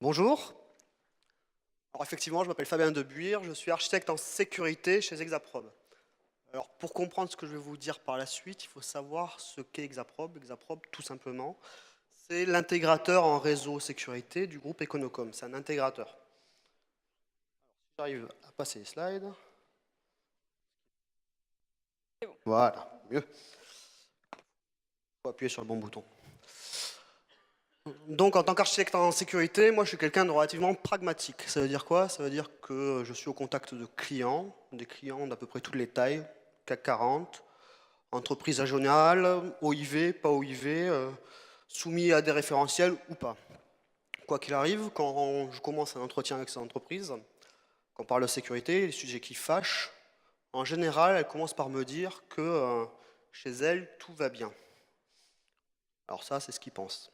Bonjour. Alors effectivement, je m'appelle Fabien Debuire, je suis architecte en sécurité chez Exaprobe. Alors pour comprendre ce que je vais vous dire par la suite, il faut savoir ce qu'est Exaprobe. Exaprobe, tout simplement, c'est l'intégrateur en réseau sécurité du groupe Econocom. C'est un intégrateur. J'arrive à passer les slides. Voilà, mieux. Il faut appuyer sur le bon bouton. Donc en tant qu'architecte en sécurité, moi je suis quelqu'un de relativement pragmatique. Ça veut dire quoi? Ça veut dire que je suis au contact de clients, des clients d'à peu près toutes les tailles, CAC 40, entreprises régionales, OIV, pas OIV, soumis à des référentiels ou pas. Quoi qu'il arrive, quand je commence un entretien avec ces entreprises, quand on parle de sécurité, les sujets qui fâchent, en général, elles commencent par me dire que chez elles, tout va bien. Alors ça, c'est ce qu'ils pensent.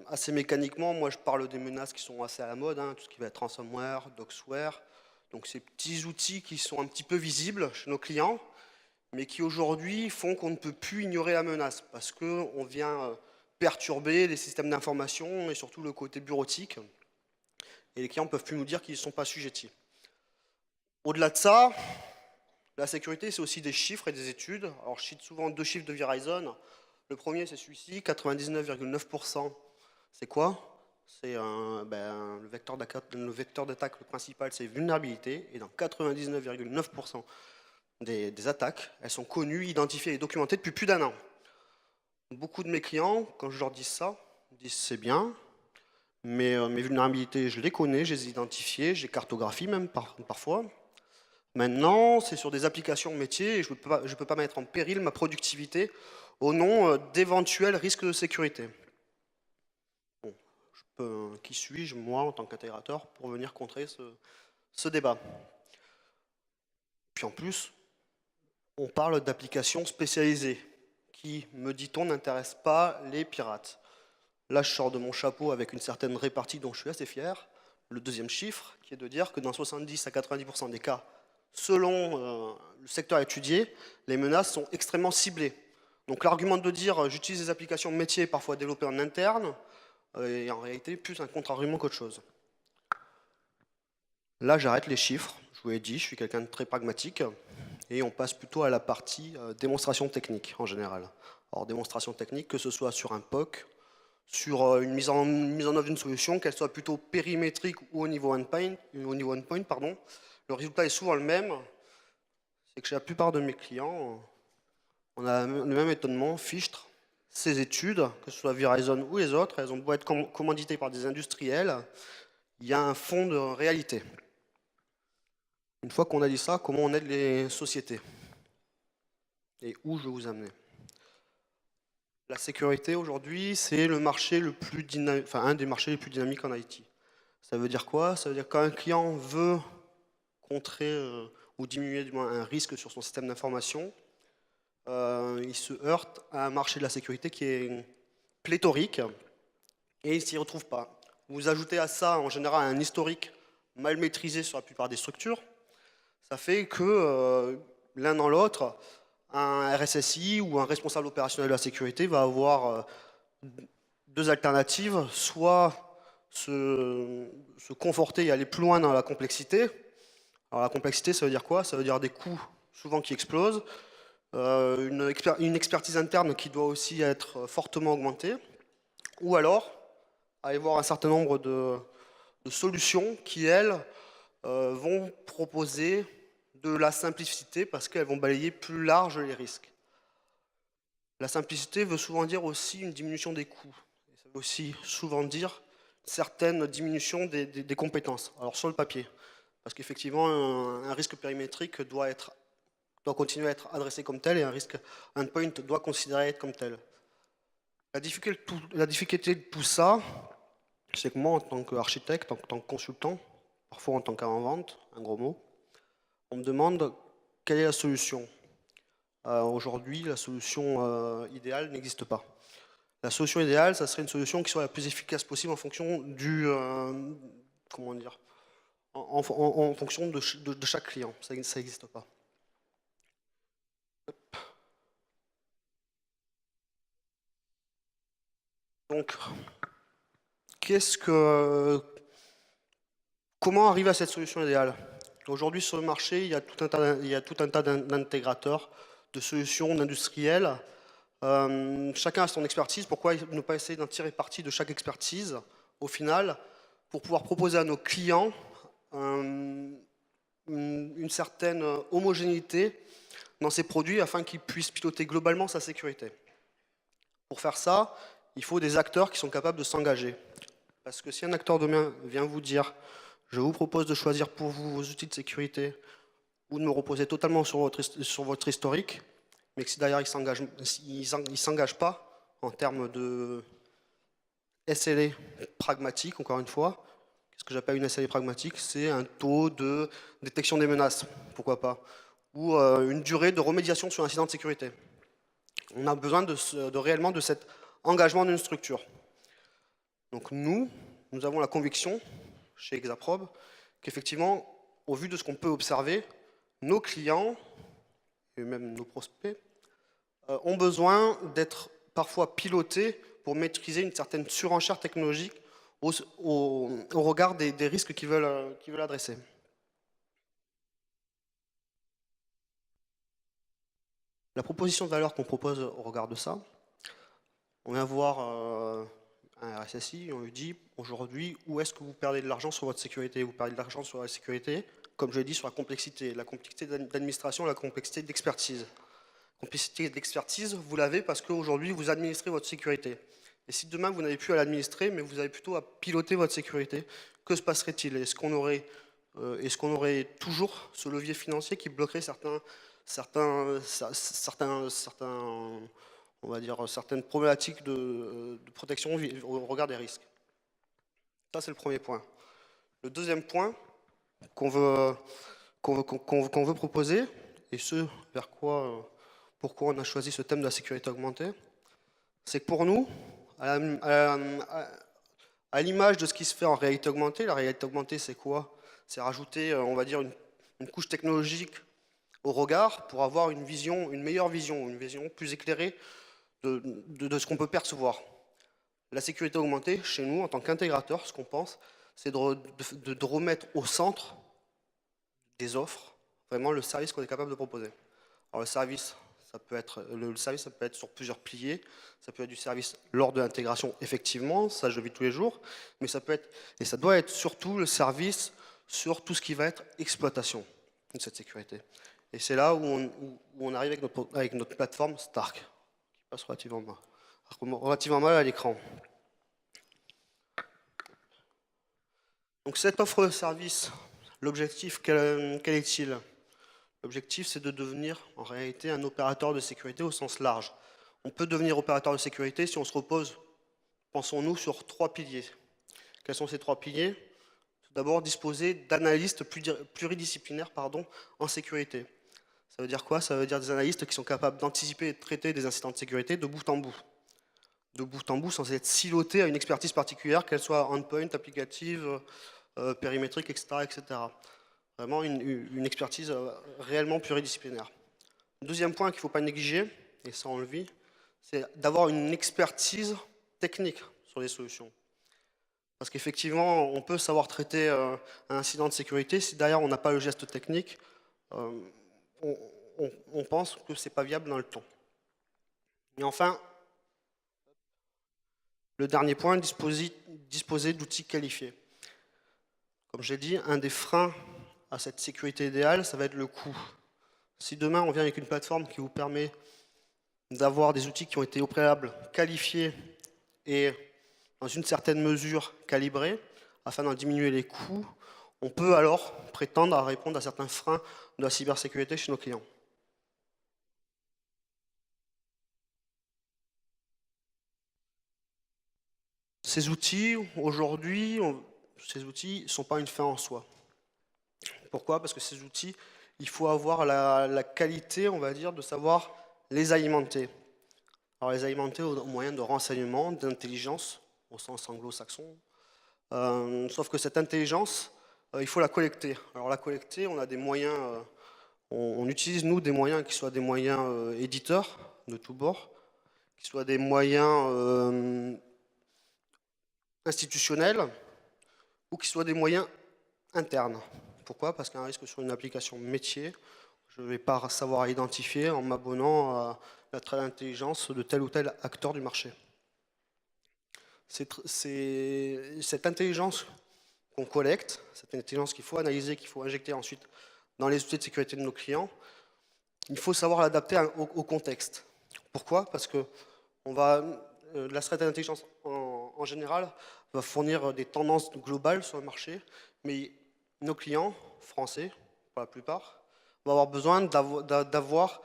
Assez mécaniquement, moi je parle des menaces qui sont assez à la mode, hein, tout ce qui va être ransomware, doxware. Donc ces petits outils qui sont un petit peu visibles chez nos clients, mais qui aujourd'hui font qu'on ne peut plus ignorer la menace, parce qu'on vient perturber les systèmes d'information et surtout le côté bureautique. Et les clients ne peuvent plus nous dire qu'ils ne sont pas assujettis. Au-delà de ça, la sécurité, c'est aussi des chiffres et des études. Alors je cite souvent deux chiffres de Verizon. Le premier, c'est celui-ci, 99,9%. C'est quoi? C'est le vecteur d'attaque, le principal, c'est vulnérabilité. Et dans 99,9% des attaques, elles sont connues, identifiées et documentées depuis plus d'1 an. Beaucoup de mes clients, quand je leur dis ça, disent c'est bien, mais mes vulnérabilités, je les connais, je les ai identifiées, je les cartographie même parfois. Maintenant, c'est sur des applications métiers et je ne peux pas mettre en péril ma productivité au nom d'éventuels risques de sécurité. Bon, qui suis-je, moi, en tant qu'intégrateur, pour venir contrer ce débat? Puis en plus, on parle d'applications spécialisées qui, me dit-on, n'intéressent pas les pirates. Là, je sors de mon chapeau avec une certaine répartie dont je suis assez fier. Le deuxième chiffre, qui est de dire que dans 70 à 90% des cas, selon le secteur étudié, les menaces sont extrêmement ciblées. Donc l'argument de dire j'utilise des applications métiers parfois développées en interne est en réalité plus un contre-argument qu'autre chose. Là, j'arrête les chiffres. Je vous l'ai dit, je suis quelqu'un de très pragmatique. Et on passe plutôt à la partie démonstration technique en général. Alors démonstration technique, que ce soit sur un POC, sur une mise en œuvre d'une solution, qu'elle soit plutôt périmétrique ou au niveau endpoint, le résultat est souvent le même. C'est que chez la plupart de mes clients, on a le même étonnement, Fichtre, ces études, que ce soit Verizon ou les autres, elles ont beau être commanditées par des industriels, il y a un fond de réalité. Une fois qu'on a dit ça, comment on aide les sociétés? Et où je vais vous amener? La sécurité aujourd'hui, c'est le marché le plus un des marchés les plus dynamiques en IT. Ça veut dire quoi? Ça veut dire que quand un client veut contrer ou diminuer du moins un risque sur son système d'information, il se heurte à un marché de la sécurité qui est pléthorique et il ne s'y retrouve pas. Vous ajoutez à ça en général un historique mal maîtrisé sur la plupart des structures, ça fait que l'un dans l'autre, un RSSI ou un responsable opérationnel de la sécurité va avoir deux alternatives, soit se conforter et aller plus loin dans la complexité. Alors la complexité, ça veut dire quoi? Ça veut dire des coûts souvent qui explosent, une expertise interne qui doit aussi être fortement augmentée, ou alors aller voir un certain nombre de solutions qui, elles, vont proposer de la simplicité parce qu'elles vont balayer plus large les risques. La simplicité veut souvent dire aussi une diminution des coûts. Et ça veut aussi souvent dire une certaine diminution des compétences. Alors sur le papier, parce qu'effectivement un risque périmétrique doit continuer à être adressé comme tel et un risque endpoint doit considérer être comme tel. La difficulté de tout ça, c'est que moi en tant qu'architecte, en tant que consultant, parfois en tant qu'avant-vente, un gros mot, on me demande quelle est la solution. Aujourd'hui, la solution idéale n'existe pas. La solution idéale, ça serait une solution qui soit la plus efficace possible en fonction du, comment dire, en fonction de chaque client. Ça n'existe pas. Donc, Comment arriver à cette solution idéale? Aujourd'hui, sur le marché, il y a tout un tas d'intégrateurs, de solutions, d'industriels. Chacun a son expertise. Pourquoi ne pas essayer d'en tirer parti de chaque expertise, au final, pour pouvoir proposer à nos clients une certaine homogénéité dans ces produits afin qu'ils puissent piloter globalement sa sécurité. Pour faire ça, il faut des acteurs qui sont capables de s'engager. Parce que si un acteur demain vient vous dire « je vous propose de choisir pour vous vos outils de sécurité » ou de me reposer totalement sur votre historique, mais que si derrière il ne s'engage pas en termes de SLA pragmatique, encore une fois, ce que j'appelle une SLA pragmatique, c'est un taux de détection des menaces, pourquoi pas, ou une durée de remédiation sur un incident de sécurité. On a besoin réellement de cet engagement d'une structure. Donc nous avons la conviction, chez Exaprobe, qu'effectivement, au vu de ce qu'on peut observer, nos clients, et même nos prospects, ont besoin d'être parfois pilotés pour maîtriser une certaine surenchère technologique au regard des risques qu'ils veulent adresser. La proposition de valeur qu'on propose au regard de ça, on vient voir un RSSI, on lui dit aujourd'hui où est-ce que vous perdez de l'argent sur votre sécurité? Vous perdez de l'argent sur la sécurité, comme je l'ai dit, sur la complexité d'administration, la complexité d'expertise. Complexité d'expertise, vous l'avez parce qu'aujourd'hui vous administrez votre sécurité. Et si demain vous n'avez plus à l'administrer, mais vous avez plutôt à piloter votre sécurité, que se passerait-il? Est-ce qu'on aurait toujours ce levier financier qui bloquerait on va dire, certaines problématiques de protection au regard des risques? Ça, c'est le premier point. Le deuxième point qu'on veut proposer, et ce, pourquoi on a choisi ce thème de la sécurité augmentée, c'est que pour nous, à l'image de ce qui se fait en réalité augmentée, la réalité augmentée, c'est quoi? C'est rajouter, on va dire, une couche technologique au regard pour avoir une meilleure vision, une vision plus éclairée de ce qu'on peut percevoir. La sécurité augmentée, chez nous, en tant qu'intégrateur, ce qu'on pense, c'est de remettre au centre des offres vraiment le service qu'on est capable de proposer. Alors le service, ça peut être sur plusieurs piliers. Ça peut être du service lors de l'intégration, effectivement, ça je le vis tous les jours, mais ça doit être surtout le service sur tout ce qui va être exploitation de cette sécurité. Et c'est là où on arrive avec notre plateforme Stark, qui passe relativement mal à l'écran. Donc cette offre de service, l'objectif, quel est-il? L'objectif, c'est de devenir en réalité un opérateur de sécurité au sens large. On peut devenir opérateur de sécurité si on se repose, pensons-nous, sur 3 piliers. Quels sont ces 3 piliers? Tout d'abord, disposer d'analystes pluridisciplinaires en sécurité. Ça veut dire quoi? Ça veut dire des analystes qui sont capables d'anticiper et de traiter des incidents de sécurité de bout en bout. De bout en bout, sans être silotés à une expertise particulière, qu'elle soit endpoint, applicative, périmétrique, etc., etc. Vraiment une expertise réellement pluridisciplinaire. Deuxième point qu'il ne faut pas négliger, et ça on le vit, c'est d'avoir une expertise technique sur les solutions. Parce qu'effectivement, on peut savoir traiter un incident de sécurité, si derrière on n'a pas le geste technique, on pense que ce n'est pas viable dans le temps. Et enfin, le dernier point, disposer d'outils qualifiés. Comme j'ai dit, un des freins à cette sécurité idéale, ça va être le coût. Si demain on vient avec une plateforme qui vous permet d'avoir des outils qui ont été au préalable qualifiés et dans une certaine mesure calibrés, afin d'en diminuer les coûts, on peut alors prétendre à répondre à certains freins de la cybersécurité chez nos clients. Ces outils, aujourd'hui, ces outils ne sont pas une fin en soi. Pourquoi? Parce que ces outils, il faut avoir la qualité, on va dire, de savoir les alimenter. Alors les alimenter au moyen de renseignement, d'intelligence, au sens anglo-saxon. Sauf que cette intelligence, il faut la collecter. Alors la collecter, on a des moyens, on utilise nous des moyens qui soient des moyens éditeurs de tous bords, qui soient des moyens institutionnels ou qui soient des moyens internes. Pourquoi? Parce qu'un risque sur une application métier, je ne vais pas savoir identifier en m'abonnant à la trait d'intelligence de tel ou tel acteur du marché. C'est cette intelligence qu'on collecte, cette intelligence qu'il faut analyser, qu'il faut injecter ensuite dans les outils de sécurité de nos clients, il faut savoir l'adapter au contexte. Pourquoi? Parce que la threat intelligence en général va fournir des tendances globales sur le marché, mais nos clients, français pour la plupart, vont avoir besoin d'avoir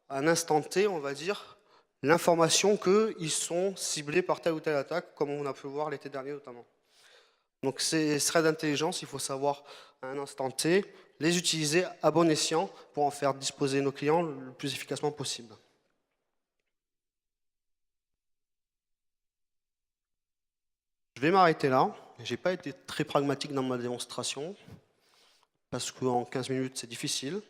à un instant T, on va dire, l'information qu'ils sont ciblés par telle ou telle attaque, comme on a pu le voir l'été dernier notamment. Donc ces threats d'intelligence, il faut savoir à un instant T les utiliser à bon escient pour en faire disposer nos clients le plus efficacement possible. Je vais m'arrêter là. Je n'ai pas été très pragmatique dans ma démonstration, parce qu'en 15 minutes, c'est difficile.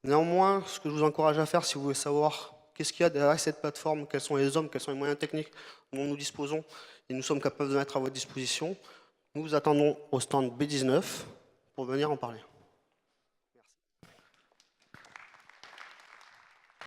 Néanmoins, ce que je vous encourage à faire, si vous voulez savoir qu'est-ce qu'il y a derrière cette plateforme, quels sont les hommes, quels sont les moyens techniques dont nous disposons et nous sommes capables de mettre à votre disposition, nous vous attendons au stand B19 pour venir en parler.